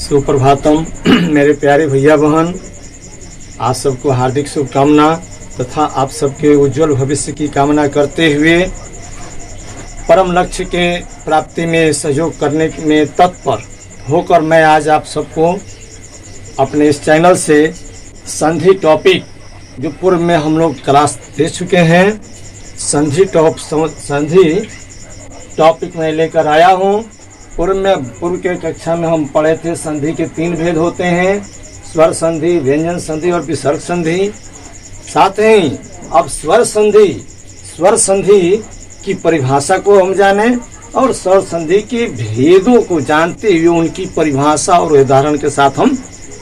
सुप्रभातम मेरे प्यारे भैया बहन, आप सबको हार्दिक शुभकामना तथा आप सबके उज्जवल भविष्य की कामना करते हुए परम लक्ष्य के प्राप्ति में सहयोग करने में तत्पर होकर मैं आज आप सबको अपने इस चैनल से संधि टॉपिक जो पूर्व में हम लोग क्लास दे चुके हैं, संधि टॉपिक में लेकर आया हूँ। पूर्व के कक्षा में हम पढ़े थे संधि के 3 भेद होते हैं, स्वर संधि, व्यंजन संधि और विसर्ग संधि। साथ ही अब स्वर संधि की परिभाषा को हम जाने और स्वर संधि के भेदों को जानते हुए उनकी परिभाषा और उदाहरण के साथ हम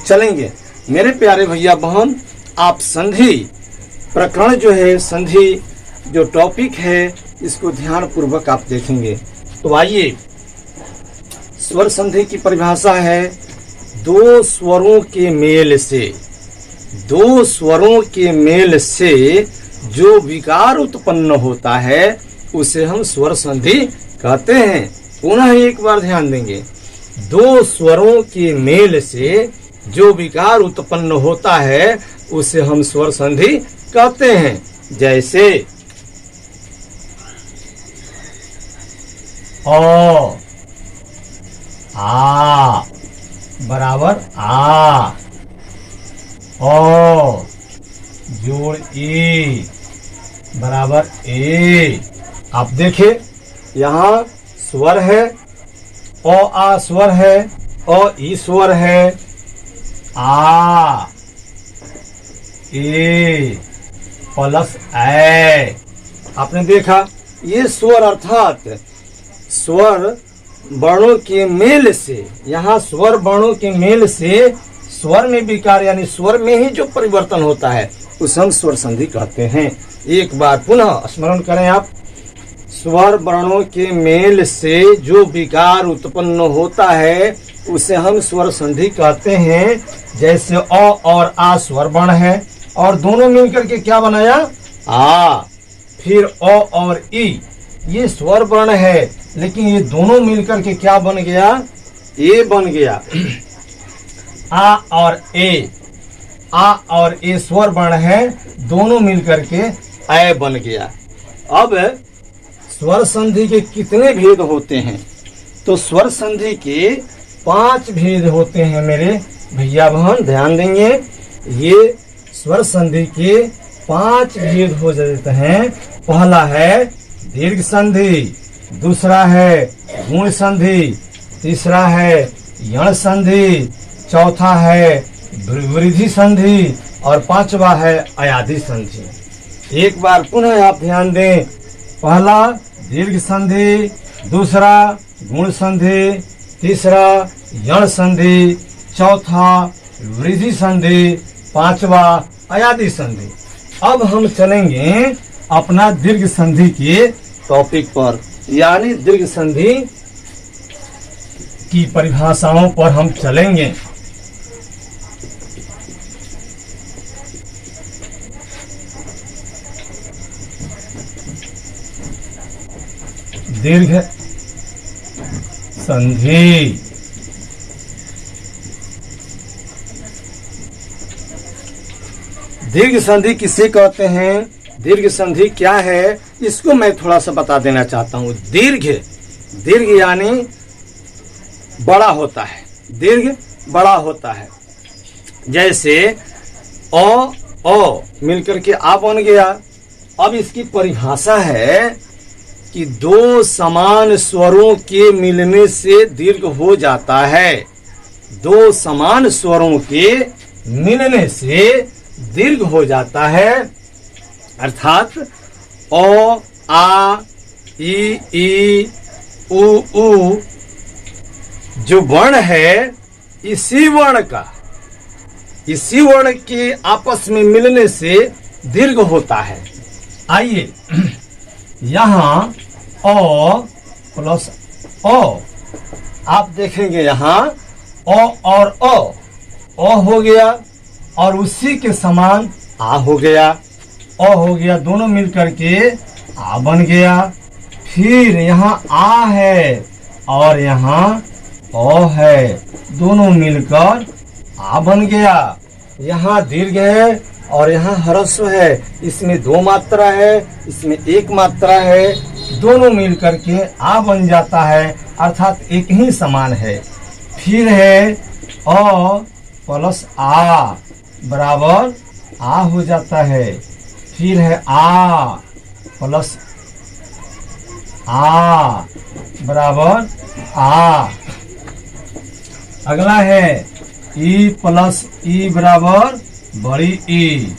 चलेंगे। मेरे प्यारे भैया बहन, आप संधि प्रकरण जो है, संधि जो टॉपिक है, इसको ध्यान पूर्वक आप देखेंगे। तो आइए, स्वर संधि की परिभाषा है 2 स्वरों के मेल से जो विकार उत्पन्न होता है उसे हम स्वर संधि कहते हैं। पुनः एक बार ध्यान देंगे, 2 स्वरों के मेल से जो विकार उत्पन्न होता है उसे हम स्वर संधि कहते हैं। जैसे ओ, आ बराबर आ, ओ जोड़ ए बराबर ए। आप देखिए, यहाँ स्वर है, ओ आ स्वर है, ओ ई स्वर है, आ ए प्लस ए। आपने देखा, ये स्वर अर्थात स्वर वर्णों के मेल से, यहाँ स्वर वर्णों के मेल से स्वर में विकार यानी स्वर में ही जो परिवर्तन होता है उसे हम स्वर संधि कहते हैं। एक बार पुनः स्मरण करें आप, स्वर वर्णों के मेल से जो विकार उत्पन्न होता है उसे हम स्वर संधि कहते हैं। जैसे अ और आ स्वर वर्ण है और दोनों मिलकर के क्या बनाया, आ। फिर अ और ई ये स्वर वर्ण है, लेकिन ये दोनों मिलकर के क्या बन गया, ए बन गया। आ और ए स्वर वर्ण है, दोनों मिलकर के ए बन गया। अब स्वर संधि के कितने भेद होते हैं? तो स्वर संधि के 5 भेद होते हैं मेरे भैया बहन, ध्यान देंगे। ये स्वर संधि के 5 भेद हो जाते हैं। पहला है दीर्घ संधि, दूसरा है गुण संधि, तीसरा है यण संधि, चौथा है वृद्धि संधि और 5वां है अयाधि संधि। एक बार पुनः आप ध्यान दें, पहला दीर्घ संधि, दूसरा गुण संधि, तीसरा यण संधि, चौथा वृद्धि संधि, 5वां अयाधि संधि। अब हम चलेंगे अपना दीर्घ संधि के टॉपिक पर, यानी दीर्घ संधि की परिभाषाओं पर हम चलेंगे। दीर्घ संधि दीर्घ संधि किसे कहते हैं, दीर्घ संधि क्या है, इसको मैं थोड़ा सा बता देना चाहता हूँ। दीर्घ यानी बड़ा होता है, दीर्घ बड़ा होता है। जैसे ओ मिलकर के आ बन गया। अब इसकी परिभाषा है कि 2 समान स्वरों के मिलने से दीर्घ हो जाता है। 2 समान स्वरों के मिलने से दीर्घ हो जाता है, अर्थात ओ आ ई उ जो वर्ण है, इसी वर्ण के आपस में मिलने से दीर्घ होता है। आइए, यहाँ ओ प्लस ओ आप देखेंगे, यहाँ ओ और ओ हो गया और उसी के समान आ हो गया, ओ हो गया, दोनों मिलकर के आ बन गया। फिर यहाँ आ है और यहाँ ओ है, दोनों मिलकर आ बन गया। यहाँ दीर्घ है और यहाँ ह्रस्व है, इसमें 2 मात्रा है, इसमें 1 मात्रा है, दोनों मिलकर के आ बन जाता है, अर्थात एक ही समान है। फिर है अ प्लस आ बराबर आ हो जाता है। फिर है आ प्लस आ बराबर आ। अगला है ई प्लस ई बराबर बड़ी ई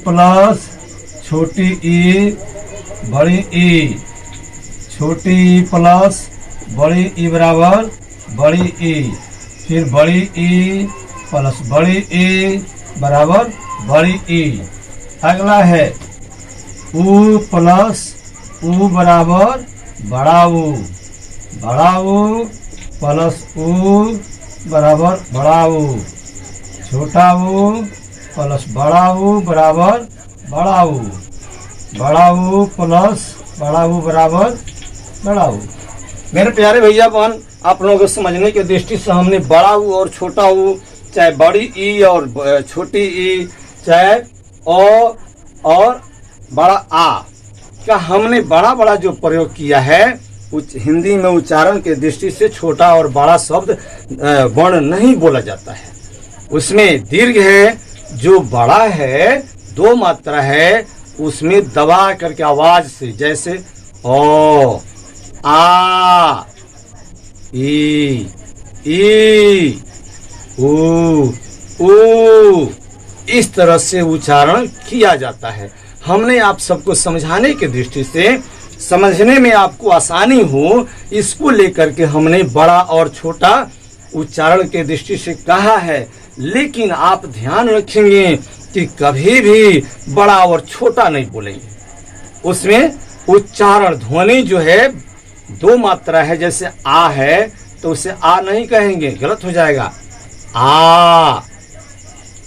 प्लस छोटी ई बड़ी ई, छोटी ई प्लस बड़ी ई बराबर बड़ी ई। फिर बड़ी ई प्लस बड़ी ई बराबर बड़ी ई। अगला है ऊ प्लस ऊ बराबर बड़ा ऊ प्लस ऊ बराबर बड़ा ऊ, छोटा ऊ प्लस बड़ा ऊ बराबर बड़ा ऊ प्लस बड़ा ऊ बराबर बड़ा ऊ। मेरे प्यारे भैया बहन, आप लोगों को समझने की दृष्टि से हमने बड़ा ऊ और छोटा ऊ, चाहे बड़ी ई और छोटी ई, चाहे ओ और बड़ा आ का हमने बड़ा जो प्रयोग किया है, हिंदी में उच्चारण के दृष्टि से छोटा और बड़ा शब्द वर्ण नहीं बोला जाता है। उसमें दीर्घ है, जो बड़ा है 2 मात्रा है, उसमें दबा करके आवाज से, जैसे ओ आ ई ऊ, इस तरह से उच्चारण किया जाता है। हमने आप सबको समझाने की दृष्टि से, समझने में आपको आसानी हो, इसको लेकर के हमने बड़ा और छोटा उच्चारण के दृष्टि से कहा है। लेकिन आप ध्यान रखेंगे कि कभी भी बड़ा और छोटा नहीं बोलेंगे। उसमें उच्चारण ध्वनि जो है 2 मात्रा है, जैसे आ है तो उसे आ नहीं कहेंगे, गलत हो जाएगा। आ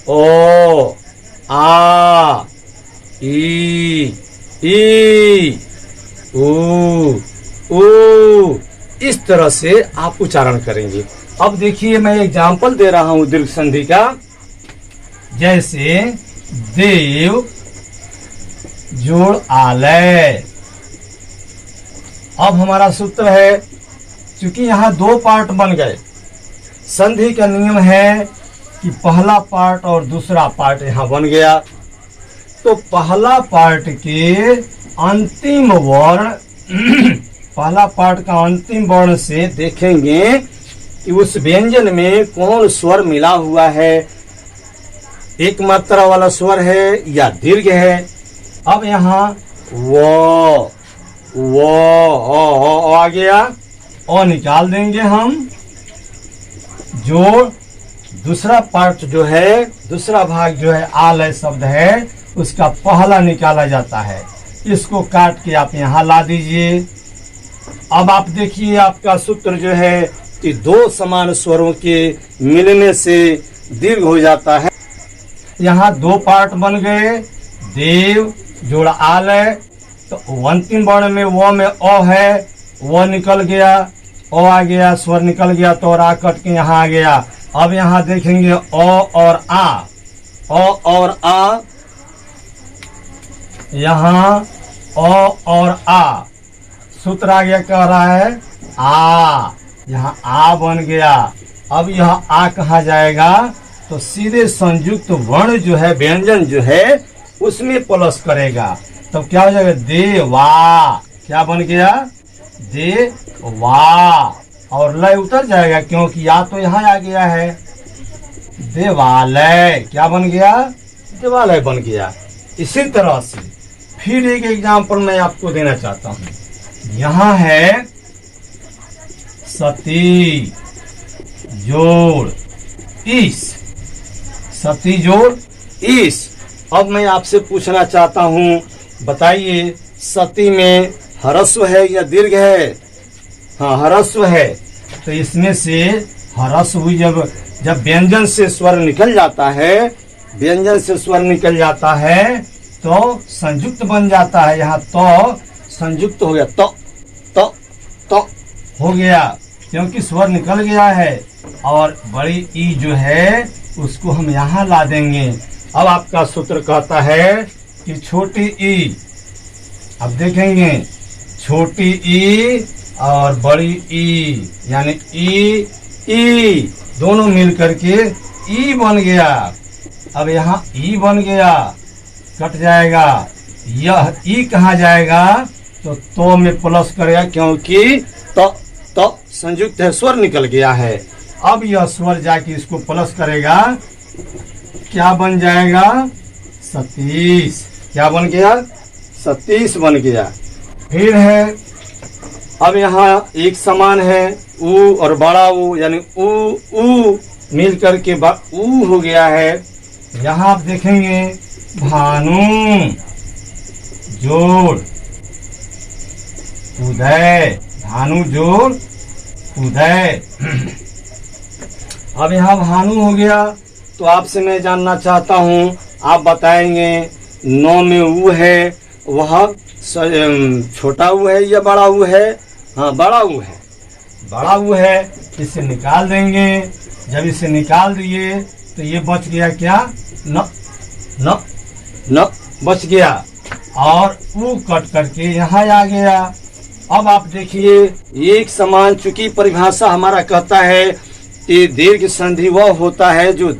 ओ आ ई ऊ, इस तरह से आप उच्चारण करेंगे। अब देखिए, मैं एग्जाम्पल दे रहा हूं दीर्घ संधि का। जैसे देव जोड़ आलय। अब हमारा सूत्र है, क्योंकि यहाँ 2 पार्ट बन गए, संधि का नियम है कि पहला पार्ट और दूसरा पार्ट यहाँ बन गया। तो पहला पार्ट के अंतिम वर्ण पहला पार्ट का अंतिम वर्ण से देखेंगे कि उस व्यंजन में कौन स्वर मिला हुआ है, 1 मात्रा वाला स्वर है या दीर्घ है। अब यहाँ वो आ गया, और निकाल देंगे हम। जो दूसरा पार्ट जो है, दूसरा भाग जो है आलय शब्द है, उसका पहला निकाला जाता है। इसको काट के आप यहाँ ला दीजिए। अब आप देखिए, आपका सूत्र जो है कि 2 समान स्वरों के मिलने से दीर्घ हो जाता है। यहाँ 2 पार्ट बन गए, देव जोड़ आलय। तो अंतिम वर्ण में वो में ओ है, वो निकल गया, ओ आ गया, स्वर निकल गया, तो और आ कट के यहाँ आ गया। अब यहाँ देखेंगे ओ और आ, ओ और आ, यहाँ ओ और आ, सूत्र आ गया, कह रहा है आ, यहाँ आ बन गया। अब यह आ कहा जाएगा, तो सीधे संयुक्त वर्ण जो है, व्यंजन जो है, उसमें प्लस करेगा। तो क्या हो जाएगा, देवा, क्या बन गया, देवा, और लय उतर जाएगा, क्योंकि या तो यहाँ आ गया है। देवालय, क्या बन गया, देवालय बन गया। इसी तरह से फिर एक एग्जाम्पल मैं आपको देना चाहता हूँ। यहाँ है सती जोड़ ईश, सती जोड़ ईश। अब मैं आपसे पूछना चाहता हूँ, बताइए, सती में ह्रस्व है या दीर्घ है? हाँ, ह्रस्व है। तो इसमें से ह्रस्व जब व्यंजन से स्वर निकल जाता है, व्यंजन से स्वर निकल जाता है, तो संयुक्त बन जाता है। यहाँ तो संयुक्त हो गया, तो हो गया। क्योंकि स्वर निकल गया है, और बड़ी ई जो है उसको हम यहाँ ला देंगे। अब आपका सूत्र कहता है कि छोटी ई, अब देखेंगे छोटी ई और बड़ी ई, यानी ई दोनों मिल करके ई बन गया। अब यहाँ ई बन गया, कट जाएगा, यह ई कहाँ जाएगा, तो में प्लस करेगा, क्योंकि तो संयुक्त है, स्वर निकल गया है। अब यह स्वर जाके इसको प्लस करेगा, क्या बन जाएगा, 37। क्या बन गया, 37 बन गया। फिर है, अब यहाँ एक समान है, ऊ और बड़ा ऊ, यानी ऊ मिल करके ऊ हो गया है। यहाँ आप देखेंगे भानु जोड़ उदय, भानु जोड़ उदय। अब यहाँ भानु हो गया, तो आपसे मैं जानना चाहता हूँ, आप बताएंगे 9 में ऊ है, वह छोटा ऊ है या बड़ा ऊ है? हाँ, बड़ा ऊ है, बड़ा ऊ है। इसे निकाल देंगे। जब इसे निकाल दिए तो ये बच गया क्या, न बच गया, और ऊ कट करके यहाँ आ गया। अब आप देखिए, एक समान, चूंकि परिभाषा हमारा कहता है कि दीर्घ संधि वह होता है जो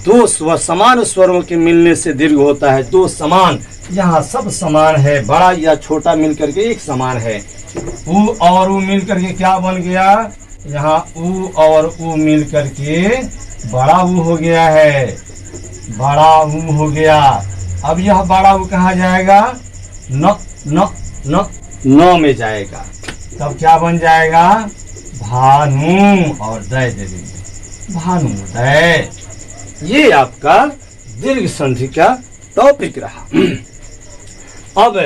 दो समान स्वरों के मिलने से दीर्घ होता है। दो समान, यहाँ सब समान है, बड़ा या छोटा मिलकर के एक समान है। ऊ और ऊ मिलकर के क्या बन गया, यहाँ ऊ और ऊ मिलकर के बड़ा ऊ हो गया है, बड़ा ऊ हो गया। अब यह बड़ा ऊ कहाँ जाएगा, न में जाएगा। तब क्या बन जाएगा, भानु, और दय दे देंगे, भानुदय। ये आपका दीर्घ संधि का टॉपिक रहा। अब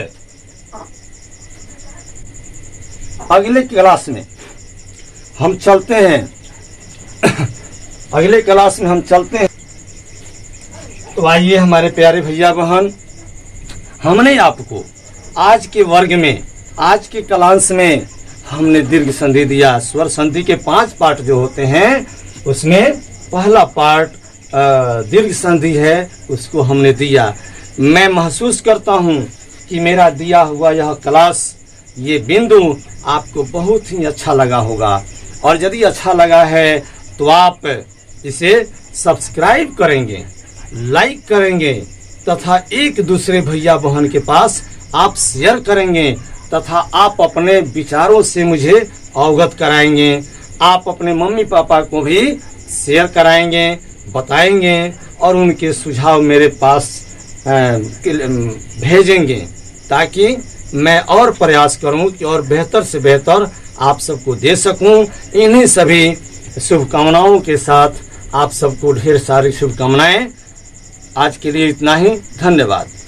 अगले क्लास में हम चलते हैं, अगले क्लास में हम चलते हैं। तो आइए हमारे प्यारे भैया बहन, हमने आपको आज के वर्ग में, आज के क्लास में हमने दीर्घ संधि दिया। स्वर संधि के 5 पार्ट जो होते हैं, उसमें पहला पार्ट दीर्घ संधि है, उसको हमने दिया। मैं महसूस करता हूँ कि मेरा दिया हुआ यह क्लास, ये बिंदु आपको बहुत ही अच्छा लगा होगा, और यदि अच्छा लगा है तो आप इसे सब्सक्राइब करेंगे, लाइक करेंगे, तथा एक दूसरे भैया बहन के पास आप शेयर करेंगे, तथा आप अपने विचारों से मुझे अवगत कराएंगे। आप अपने मम्मी पापा को भी शेयर कराएंगे, बताएंगे, और उनके सुझाव मेरे पास भेजेंगे, ताकि मैं और प्रयास करूं कि और बेहतर से बेहतर आप सबको दे सकूं। इन्हीं सभी शुभकामनाओं के साथ आप सबको ढेर सारी शुभकामनाएं। आज के लिए इतना ही, धन्यवाद।